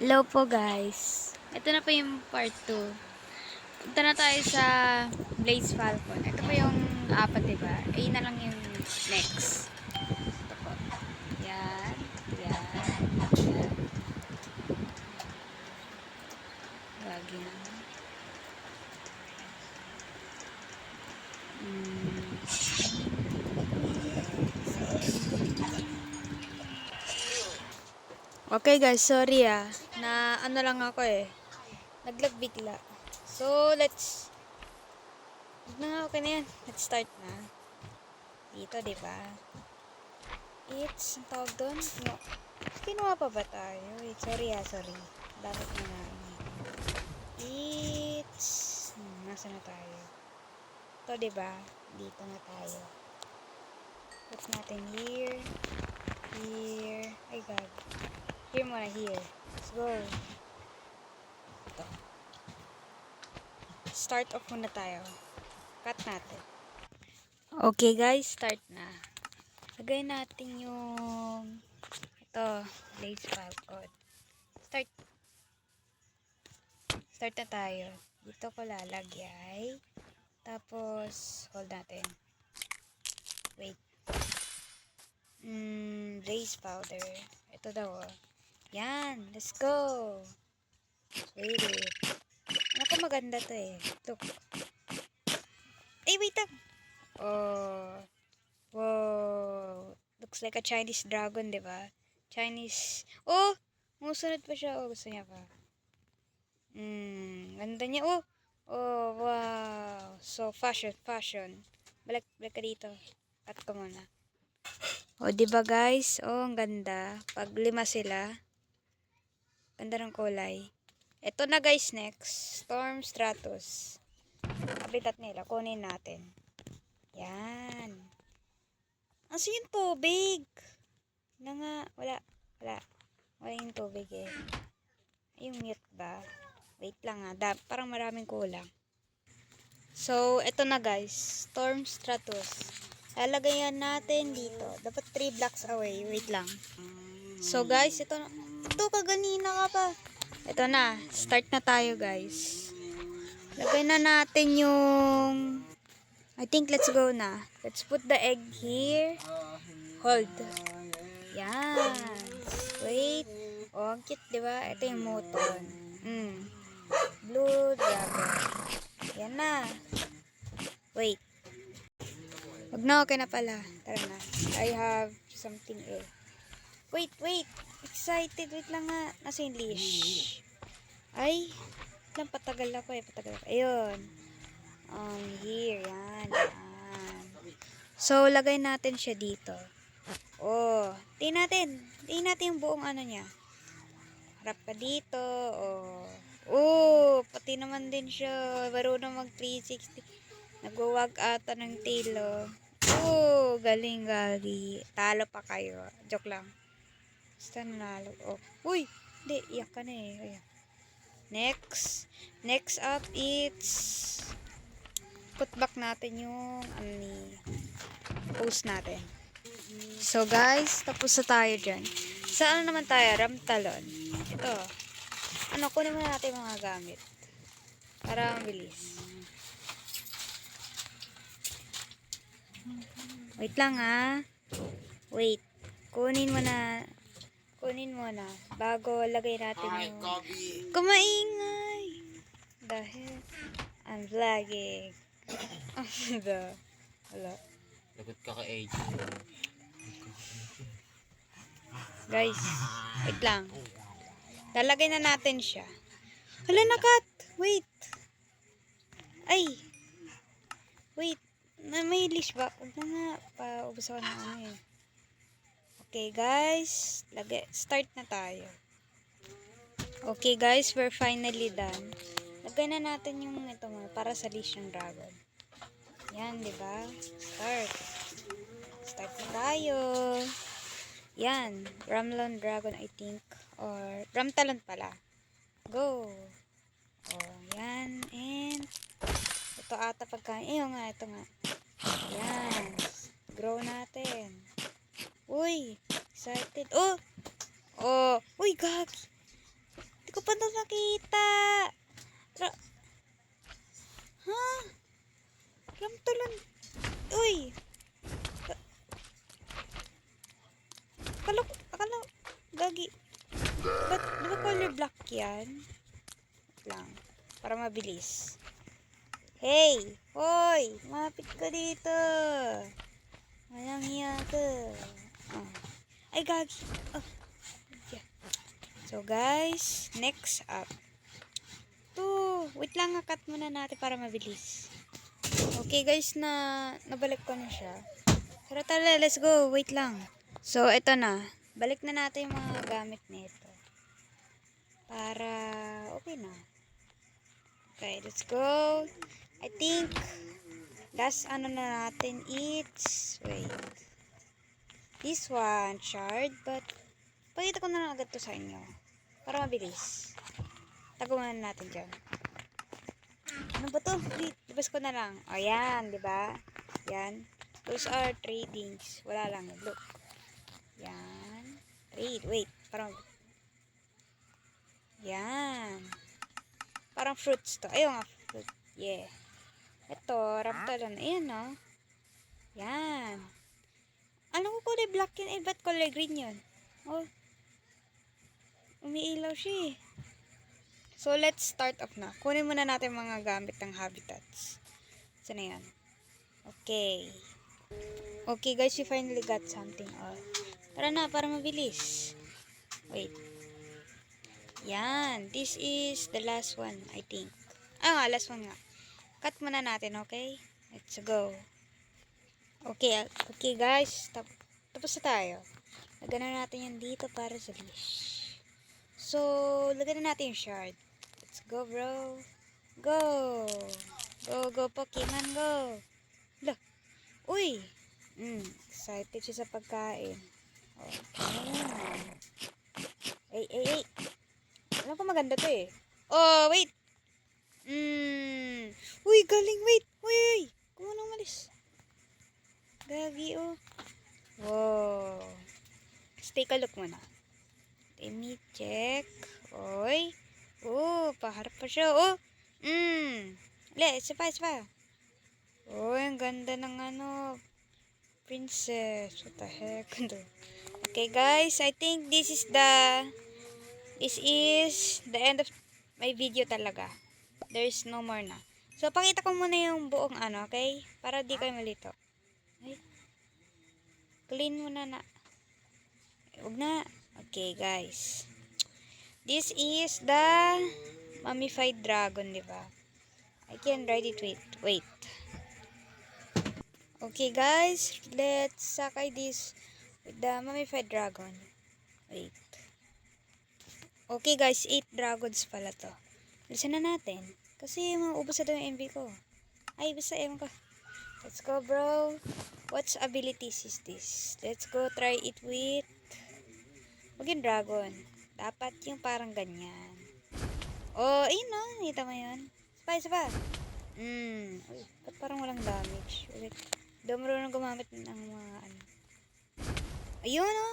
Hello po guys. Ito na po yung part 2. Punta na tayo sa Blaze Falcon. Ito po yung apat, diba? Ayun na lang yung next. Ito po. Yan. Yan. Yan. Lagi na. Okay guys, sorry na ano lang ako Naglag bigla. So, okay na yan. Let's start na. Dito, diba? Ang tawag doon? No. Kinuha pa ba tayo? Wait, sorry. Dapat na namin. Nasa na tayo? Ito, diba? Dito na tayo. Put natin here. Ay, God. Here muna, here. Let's go. Ito. Start off muna tayo. Cut natin. Okay, guys. Start na. Lagay natin yung ito, Blaze Falcon. Start na tayo. Dito ko lalagay. Tapos, hold natin. Wait. Blaze powder. Ito daw, Yan. Let's go. Wait. Naku, maganda to Look. Ay, wait lang. Oh. Wow. Looks like a Chinese dragon, diba? Chinese. Oh! Musunod pa siya. Oh, gusto niya pa. Ganda niya. Oh! Oh, wow. So, fashion. Balik ka dito. Cut ko muna. Oh, diba guys? Oh, ang ganda. Pag 5 sila. Ganda ng kulay. Ito na guys, next. Storm Stratus. Habitat nila. Kunin natin. Yan. Asa yung tubig? Wala. Wala yung tubig Yung mute ba? Wait lang parang maraming kulang. So, ito na guys. Storm Stratus. Lalagayan natin dito. Dapat 3 blocks away. Wait lang. So guys, ito kaganina ka pa. Ito na. Start na tayo guys. Lagay na natin yung I think let's go na. Let's put the egg here. Hold. Yan. Wait. Oh, ang cute, diba? Ito yung moton. Blue dragon. Yan na. Wait. Wag na, okay na pala. Tara na. I have something Wait. Excited. Wait lang nga. Nasa yung leash. Ay. Lang, patagal ako Ayun. Here. Yan. So, lagay natin siya dito. Oh. Tingnan natin yung buong ano niya. Harap ka dito. Oh. Pati naman din siya. Marunong mag 360. Nagwawag ata ng tail, Oh, galing. Talo pa kayo. Joke lang. Basta nanalo. Oh. Uy! Hindi, iyak ka na Ayan. Next up, put back natin yung post natin. So, guys, tapos na tayo dyan. Saan naman tayo? Ramtalon. Ito. Kunin muna natin mga gamit. Para mabilis. Wait lang Wait. Kunin mo na bago lagay natin yung kumaingay. Dahil I'm vlogging. Wala. Lagot ka ka-age. Guys, wait lang. Lalagay na natin siya. Hala, nakat. Wait. Ay. Wait. May leash ba? Huwag na nga. Paubos ako ng Okay, guys. Start na tayo. Okay, guys. We're finally done. Lagay na natin yung ito para sa leash ng dragon. Yan, diba? Start na tayo. Yan. Ramtalon Dragon, I think. Or, Ramtalon pala. Go. Oh, yan. And, ito ata pagkain. Ito nga. Yan. Grow natin. Uy. Excited. Oh. Uy, gagi. ko pa ito nakita. Ha? Ramtulan. Uy. Akala, gagi. Ba't, di ba color black yan? Wait lang. Para mabilis. Hey! Hoy! Mapit ka dito. Walang hiya ka. Oh. Ay, gagi. Oh. Yeah. So, guys, next up. Wait lang, cut muna natin para mabilis. Okay, guys, nabalik ko na siya. Pero tala, let's go. Wait lang. So, ito na. Balik na natin yung mga gamit nito. Para, okay na. Okay, let's go. I think, last ano na natin, it's, wait. This one, shard, but, pakita ko na lang agad to sa inyo. Para mabilis. Tago muna natin dyan. Ano ba to? Wait, libas ko na lang. O, yan, di ba? Yan. Those are tradings. Wala lang. Look. Yan. Trade. Wait. Parang. Yan. Parang fruits to. Ayun nga. Fruit. Yeah. Ito. Raptalan. Ayan, no? Yan. Alam ko kulay black yun. Eh, ba't kulay green yun? Oh. Umiilaw siya eh. So, let's start off na. Kunin muna natin mga gamit ng habitats. Saan na yan? Okay. Okay guys, we finally got something. Oh. Tara na, para mabilis. Wait. Yan. This is the last one, I think. Ah, last one nga. Cut muna natin, okay? Let's go. Okay, okay guys. Tapos na tayo. Lagyan na natin yan dito para sa leash. So, lagyan na natin yung shard. Let's go, bro. Go. Go, go, Pokemon, go. Look. Uy. Excited siya sa pagkain. Okay. Ay. Alam ko maganda to eh. Oh, wait. Uy, galing, wait. Uy. Kung anong malis. Gagi, oh. Wow. Let's take a look muna. Let me check. Oy. Oh, paharap pa siya. Oh. Isa pa. Oh, ang ganda ng ano. Princess. What the heck? Okay, guys. I think this is the end of my video talaga. There is no more na. So, pakita ko muna yung buong ano, okay? Para di kayo malito. Ay. Clean muna na. Huwag na. Okay, guys. This is the mummified dragon, di ba? I can write it. Wait. Okay, guys. Let's sakay this with the mummified dragon. Wait. Okay, guys. 8 dragons pala to. Listen na natin. Kasi maubos na daw yung MV ko. Ay, basta ewan ko. Let's go, bro. What abilities is this? Let's go try it with... Huwag yung dragon. Dapat yung parang ganyan. Oh, ayun no. Nakita mo yun? Isa pa. Uy, ba't parang walang damage? Wait. Daw marunong gumamit ng mga ano. Ayun no.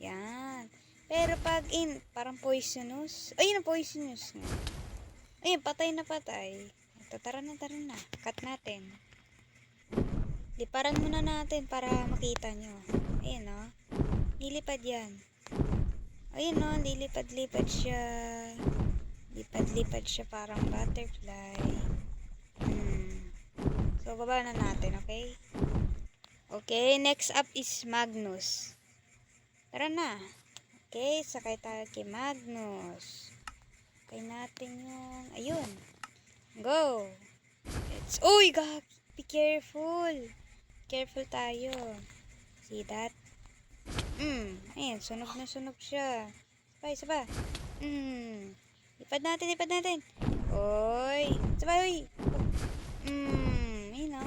Yan. Pero pag parang poisonous. Ayun na, poisonous nga. Ayun, patay na patay. Ito, tara na. Cut natin. Liparan muna natin para makita nyo. Ayun no. Nilipad yan. Ayun no, lilipad-lipad siya. Lipad-lipad siya parang butterfly. So, baba na natin, okay? Okay, next up is Magnus. Tara na. Okay, sakay tayo kay Magnus. Sakay natin yung... Ayun. Go. Uy, God! Be careful. Careful tayo. See that? Ayan, sunog na sunog siya. Isa pa. Lipad natin. Oy. Sabay, oy. Ayun o.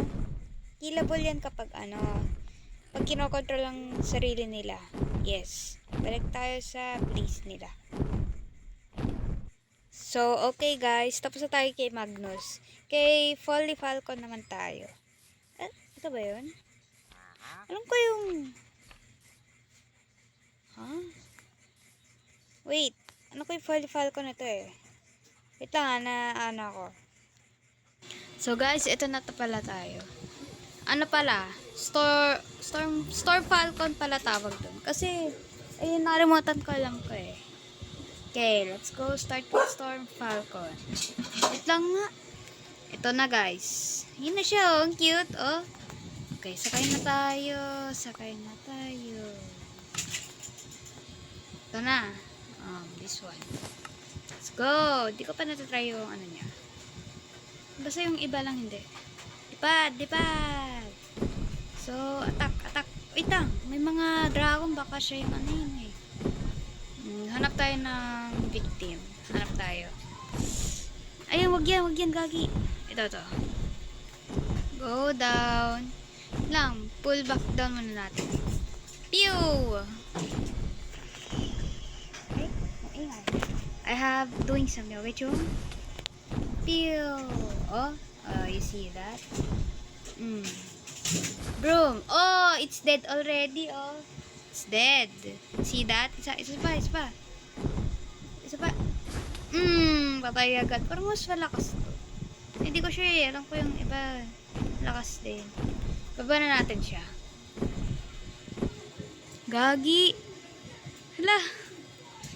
Killable yan kapag pag kinokontrol ang sarili nila. Yes. Balik tayo sa place nila. So, okay guys. Tapos na tayo kay Magnus. Kay Folly Falcon naman tayo. Ito ba yun? Alam ko yung... Wait. Ano ko yung Falcon na to eh. Wait lang na ano ako. So guys, ito na to pala tayo. Ano pala? Storm Falcon pala tawag doon. Kasi, ayun, nakalimutan ko lang ko eh. Okay, let's go start with Storm Falcon. Wait lang nga. Ito na guys. Yun na siya oh. Ang cute oh. Okay, sakay na tayo. Sakay na tayo. Ito na. This one. Let's go. Di ko pa natatry yung ano niya. Basta yung iba lang hindi. Dipad. So, attack. Wait lang. May mga dragon. Baka siya yung ano yun eh. Hanap tayo ng victim. Hanap tayo. Ayun, wag yan, gagi. Ito. Go down. Lang, pull back down muna natin. Pew! Okay, maingay. I have doing something. Wait yung. Pew! Oh, you see that? Broom. Oh, it's dead already, oh. It's dead. See that? Isa pa. Patay agad. Parang mas malakas to. Hindi ko sure eh. Alam ko yung iba. Lakas din. Baba na natin siya. Gagi. Hala.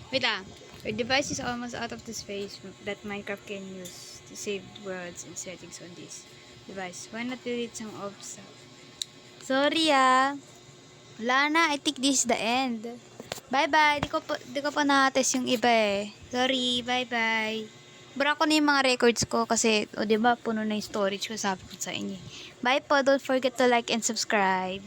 Wait lang. Your device is almost out of the space that Minecraft can use to save worlds and settings on this device. Why not delete some of stuff? Sorry ah. Wala na. I think this is the end. Bye-bye. Di ko pa na-test yung iba eh. Sorry. Bye-bye. Bara ko na yung mga records ko kasi, o diba, puno na yung storage ko, sabi ko sa inyo. Bye po. Don't forget to like and subscribe.